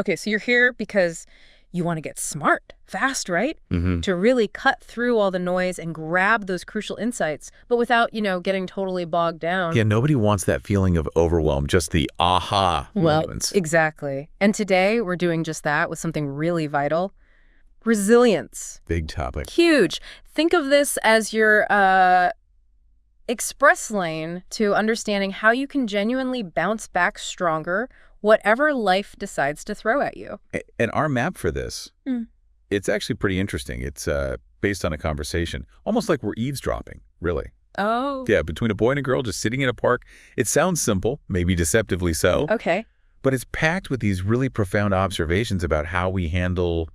Okay, so you're here because you want to get smart, fast, right? Mm-hmm. To really cut through all the noise and grab those crucial insights, but without, getting totally bogged down. Yeah, nobody wants that feeling of overwhelm, just the aha Well, moments. exactly. And today we're doing just that with something really vital. Resilience. Big topic. Huge. Think of this as your express lane to understanding how you can genuinely bounce back stronger whatever life decides to throw at you. And our map for this, it's actually pretty interesting. It's based on a conversation, almost like we're eavesdropping, really. Oh. Yeah, between a boy and a girl just sitting in a park. It sounds simple, maybe deceptively so. Okay. But it's packed with these really profound observations about how we handle,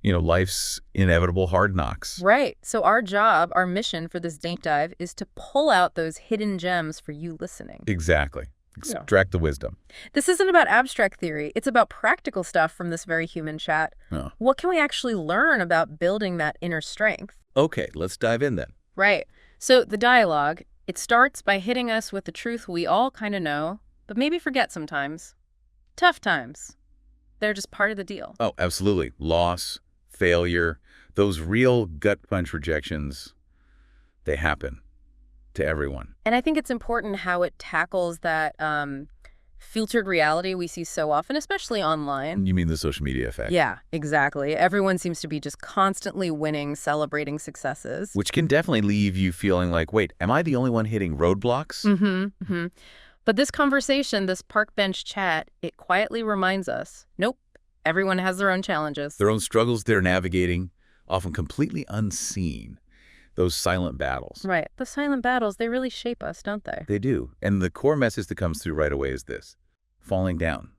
life's inevitable hard knocks. Right. So our job, our mission for this deep dive is to pull out those hidden gems for you listening. Exactly. Extract the wisdom. This isn't about abstract theory. It's about practical stuff from this very human chat. Oh. What can we actually learn about building that inner strength? Okay, let's dive in then. Right. So the dialogue, it starts by hitting us with the truth we all kind of know, but maybe forget sometimes. Tough times. They're just part of the deal. Oh, absolutely. Loss, failure, those real gut punch rejections, they happen to everyone. And I think it's important how it tackles that filtered reality we see so often, especially online. You mean the social media effect? Yeah, exactly. Everyone seems to be just constantly winning, celebrating successes. Which can definitely leave you feeling like, wait, am I the only one hitting roadblocks? But this conversation, this park bench chat, it quietly reminds us, nope, everyone has their own challenges. Their own struggles they're navigating, often completely unseen. Those silent battles. Right. The silent battles, they really shape us, don't they? They do. And the core message that comes through right away is this: falling down.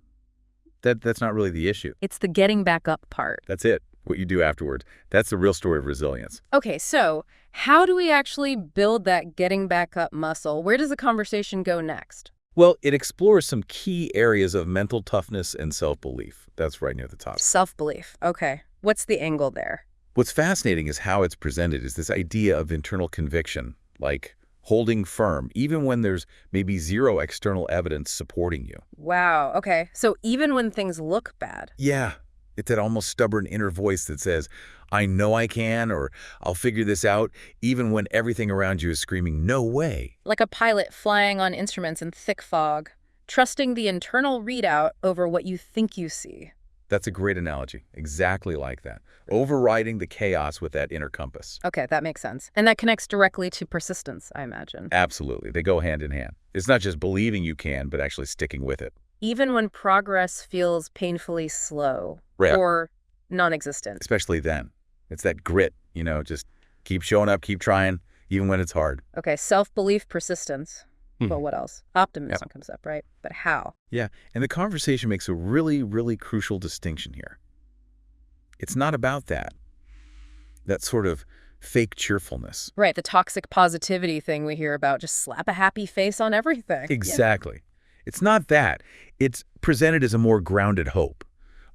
That's not really the issue. It's the getting back up part. That's it. What you do afterwards. That's the real story of resilience. Okay, so how do we actually build that getting back up muscle? Where does the conversation go next? Well, it explores some key areas of mental toughness and self-belief. That's right near the top. Self-belief. Okay. What's the angle there? What's fascinating is how it's presented is this idea of internal conviction, like holding firm, even when there's maybe zero external evidence supporting you. Wow. Okay. So even when things look bad. Yeah. It's that almost stubborn inner voice that says, I know I can, or I'll figure this out, even when everything around you is screaming, no way. Like a pilot flying on instruments in thick fog, trusting the internal readout over what you think you see. That's a great analogy. Exactly like that. Overriding the chaos with that inner compass. Okay, that makes sense. And that connects directly to persistence, I imagine. Absolutely. They go hand in hand. It's not just believing you can, but actually sticking with it. Even when progress feels painfully slow Right. or non-existent. Especially then. It's that grit, just keep showing up, keep trying, even when it's hard. Okay, self-belief, persistence. But what else? Optimism comes up, right? But how? Yeah, and the conversation makes a really, really crucial distinction here. It's not about that sort of fake cheerfulness. Right, the toxic positivity thing we hear about, just slap a happy face on everything. Exactly. Yeah. It's not that. It's presented as a more grounded hope,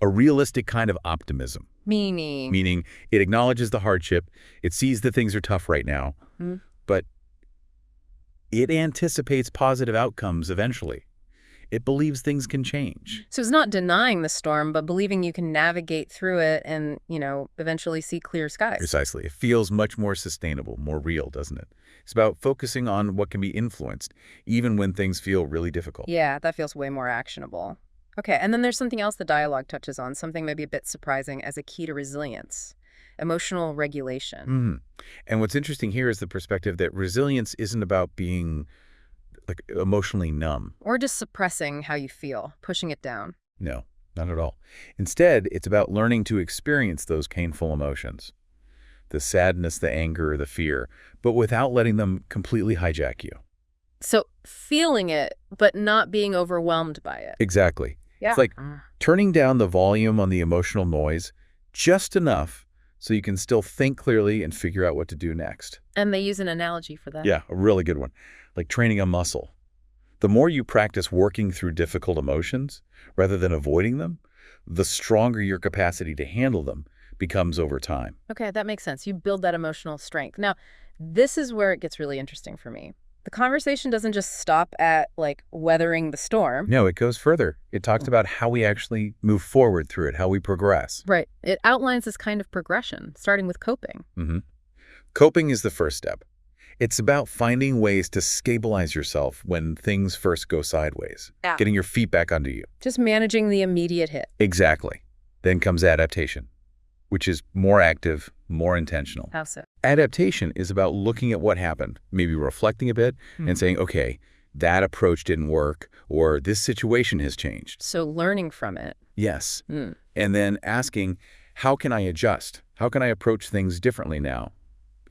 a realistic kind of optimism. Meaning it acknowledges the hardship, it sees that things are tough right now, but it anticipates positive outcomes eventually. It believes things can change. So it's not denying the storm, but believing you can navigate through it and, eventually see clear skies. Precisely. It feels much more sustainable, more real, doesn't it? It's about focusing on what can be influenced, even when things feel really difficult. Yeah, that feels way more actionable. Okay, and then there's something else the dialogue touches on, something maybe a bit surprising as a key to resilience. Emotional regulation. And what's interesting here is the perspective that resilience isn't about being emotionally numb. Or just suppressing how you feel, pushing it down. No, not at all. Instead, it's about learning to experience those painful emotions. The sadness, the anger, the fear, but without letting them completely hijack you. So feeling it, but not being overwhelmed by it. Exactly. Yeah. It's like turning down the volume on the emotional noise just enough so you can still think clearly and figure out what to do next. And they use an analogy for that. Yeah, a really good one. Like training a muscle. The more you practice working through difficult emotions rather than avoiding them, the stronger your capacity to handle them becomes over time. Okay, that makes sense. You build that emotional strength. Now, this is where it gets really interesting for me. The conversation doesn't just stop at, like, weathering the storm. No, it goes further. It talks about how we actually move forward through it, how we progress. Right. It outlines this kind of progression, starting with coping. Coping is the first step. It's about finding ways to stabilize yourself when things first go sideways, getting your feet back under you. Just managing the immediate hit. Exactly. Then comes adaptation, which is more active, more intentional. How so? Adaptation is about looking at what happened, maybe reflecting a bit and saying, okay, that approach didn't work, or this situation has changed. So learning from it. Yes. And then asking, how can I adjust? How can I approach things differently now?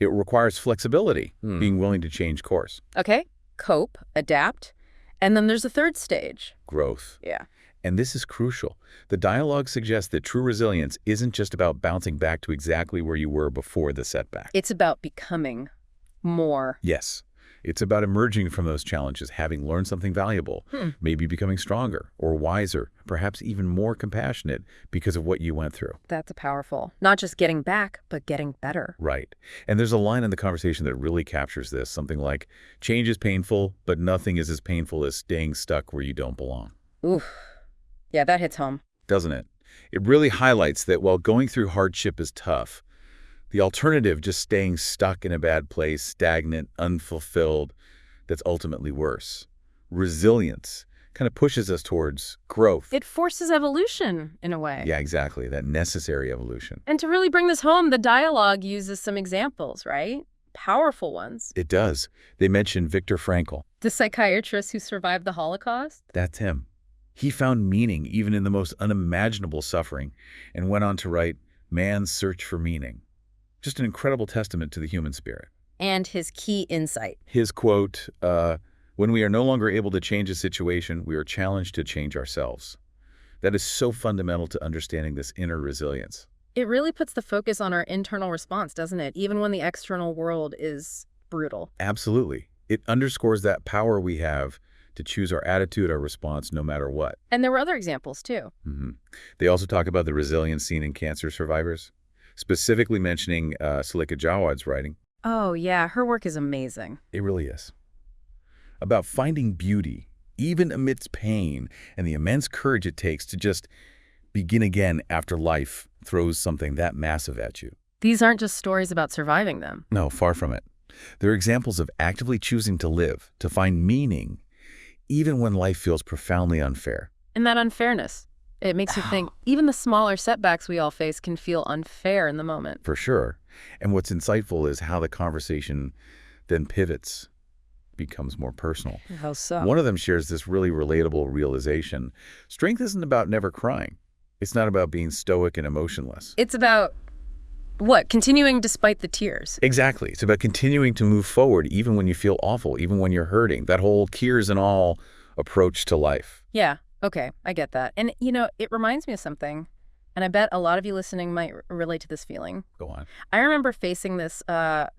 It requires flexibility, being willing to change course. Okay. Cope, adapt. And then there's a third stage. Growth. Yeah. And this is crucial. The dialogue suggests that true resilience isn't just about bouncing back to exactly where you were before the setback. It's about becoming more. Yes. It's about emerging from those challenges, having learned something valuable, maybe becoming stronger or wiser, perhaps even more compassionate because of what you went through. That's powerful. Not just getting back, but getting better. Right. And there's a line in the conversation that really captures this, something like, change is painful, but nothing is as painful as staying stuck where you don't belong. Oof. Yeah, that hits home. Doesn't it? It really highlights that while going through hardship is tough, the alternative, just staying stuck in a bad place, stagnant, unfulfilled, that's ultimately worse. Resilience kind of pushes us towards growth. It forces evolution, in a way. Yeah, exactly. That necessary evolution. And to really bring this home, the dialogue uses some examples, right? Powerful ones. It does. They mention Viktor Frankl. The psychiatrist who survived the Holocaust? That's him. He found meaning even in the most unimaginable suffering and went on to write Man's Search for Meaning. Just an incredible testament to the human spirit. And his key insight. His quote, when we are no longer able to change a situation, we are challenged to change ourselves. That is so fundamental to understanding this inner resilience. It really puts the focus on our internal response, doesn't it? Even when the external world is brutal. Absolutely. It underscores that power we have to choose our attitude, our response, no matter what. And there were other examples, too. They also talk about the resilience seen in cancer survivors, specifically mentioning Salika Jawad's writing. Oh, yeah. Her work is amazing. It really is. About finding beauty, even amidst pain, and the immense courage it takes to just begin again after life throws something that massive at you. These aren't just stories about surviving them. No, far from it. They're examples of actively choosing to live, to find meaning, even when life feels profoundly unfair. And that unfairness, it makes you think even the smaller setbacks we all face can feel unfair in the moment. For sure. And what's insightful is how the conversation then pivots, becomes more personal. How so? One of them shares this really relatable realization. Strength isn't about never crying. It's not about being stoic and emotionless. It's about, what, continuing despite the tears. Exactly. It's about continuing to move forward even when you feel awful, even when you're hurting. That whole tears and all approach to life. Yeah. Okay, I get that. And, you know, it reminds me of something, and I bet a lot of you listening might relate to this feeling. Go on. I remember facing this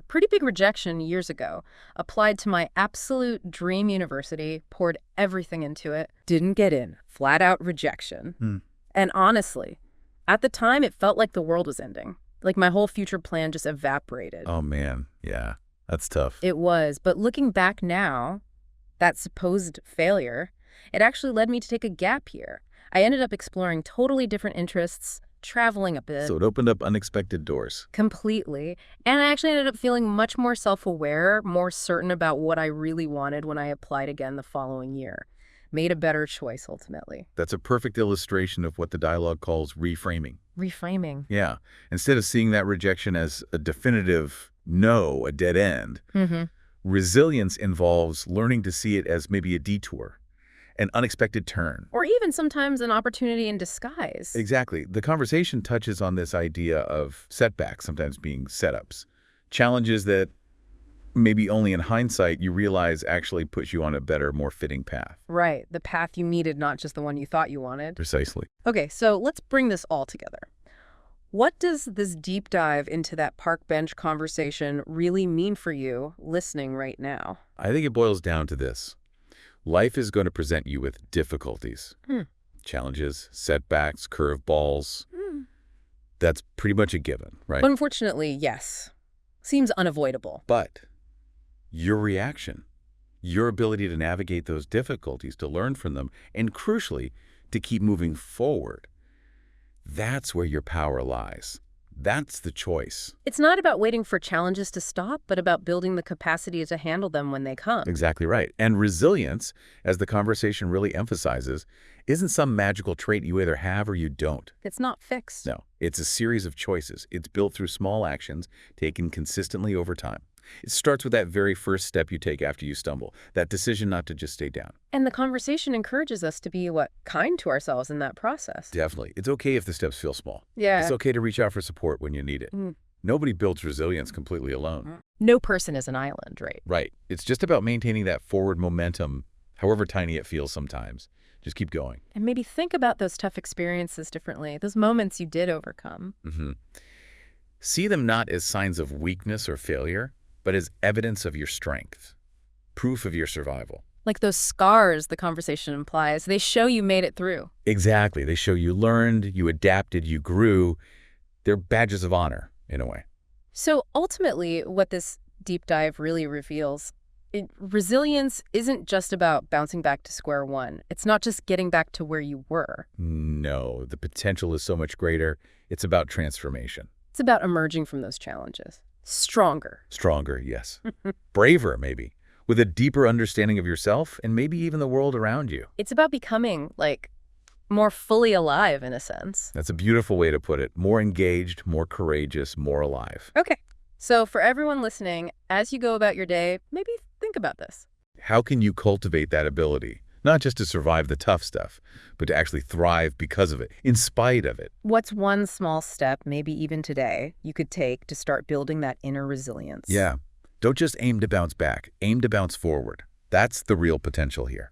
pretty big rejection years ago. Applied to my absolute dream university, poured everything into it, didn't get in. Flat out rejection. And honestly, at the time, it felt like the world was ending. Like my whole future plan just evaporated. Oh, man. Yeah, that's tough. It was. But looking back now, that supposed failure, it actually led me to take a gap year. I ended up exploring totally different interests, traveling a bit. So it opened up unexpected doors. Completely. And I actually ended up feeling much more self-aware, more certain about what I really wanted when I applied again the following year. Made a better choice, ultimately. That's a perfect illustration of what the dialogue calls reframing. Reframing. Yeah. Instead of seeing that rejection as a definitive no, a dead end, resilience involves learning to see it as maybe a detour, an unexpected turn. Or even sometimes an opportunity in disguise. Exactly. The conversation touches on this idea of setbacks sometimes being setups, challenges that maybe only in hindsight you realize actually puts you on a better, more fitting path. Right. The path you needed, not just the one you thought you wanted. Precisely. Okay, so let's bring this all together. What does this deep dive into that park bench conversation really mean for you listening right now? I think it boils down to this. Life is going to present you with difficulties, challenges, setbacks, curveballs. That's pretty much a given, right? Unfortunately, yes. Seems unavoidable. But your reaction, Your ability to navigate those difficulties, to learn from them, and crucially, to keep moving forward. That's where your power lies. That's the choice. It's not about waiting for challenges to stop, but about building the capacity to handle them when they come. Exactly right. And resilience, as the conversation really emphasizes, isn't some magical trait you either have or you don't. It's not fixed. No, it's a series of choices. It's built through small actions taken consistently over time. It starts with that very first step you take after you stumble, that decision not to just stay down. And the conversation encourages us to be, kind to ourselves in that process. Definitely. It's okay if the steps feel small. Yeah. It's okay to reach out for support when you need it. Nobody builds resilience completely alone. No person is an island, right? Right. It's just about maintaining that forward momentum, however tiny it feels sometimes. Just keep going. And maybe think about those tough experiences differently, those moments you did overcome. See them not as signs of weakness or failure, but as evidence of your strength, proof of your survival. Like those scars the conversation implies, they show you made it through. Exactly. They show you learned, you adapted, you grew. They're badges of honor, in a way. So ultimately, what this deep dive really reveals, resilience isn't just about bouncing back to square one. It's not just getting back to where you were. No, the potential is so much greater. It's about transformation. It's about emerging from those challenges. Stronger. Stronger, yes. Braver, maybe, with a deeper understanding of yourself and maybe even the world around you. It's about becoming, more fully alive, in a sense. That's a beautiful way to put it. More engaged, more courageous, more alive. Okay. So for everyone listening, as you go about your day, maybe think about this. How can you cultivate that ability? Not just to survive the tough stuff, but to actually thrive because of it, in spite of it. What's one small step, maybe even today, you could take to start building that inner resilience? Yeah. Don't just aim to bounce back. Aim to bounce forward. That's the real potential here.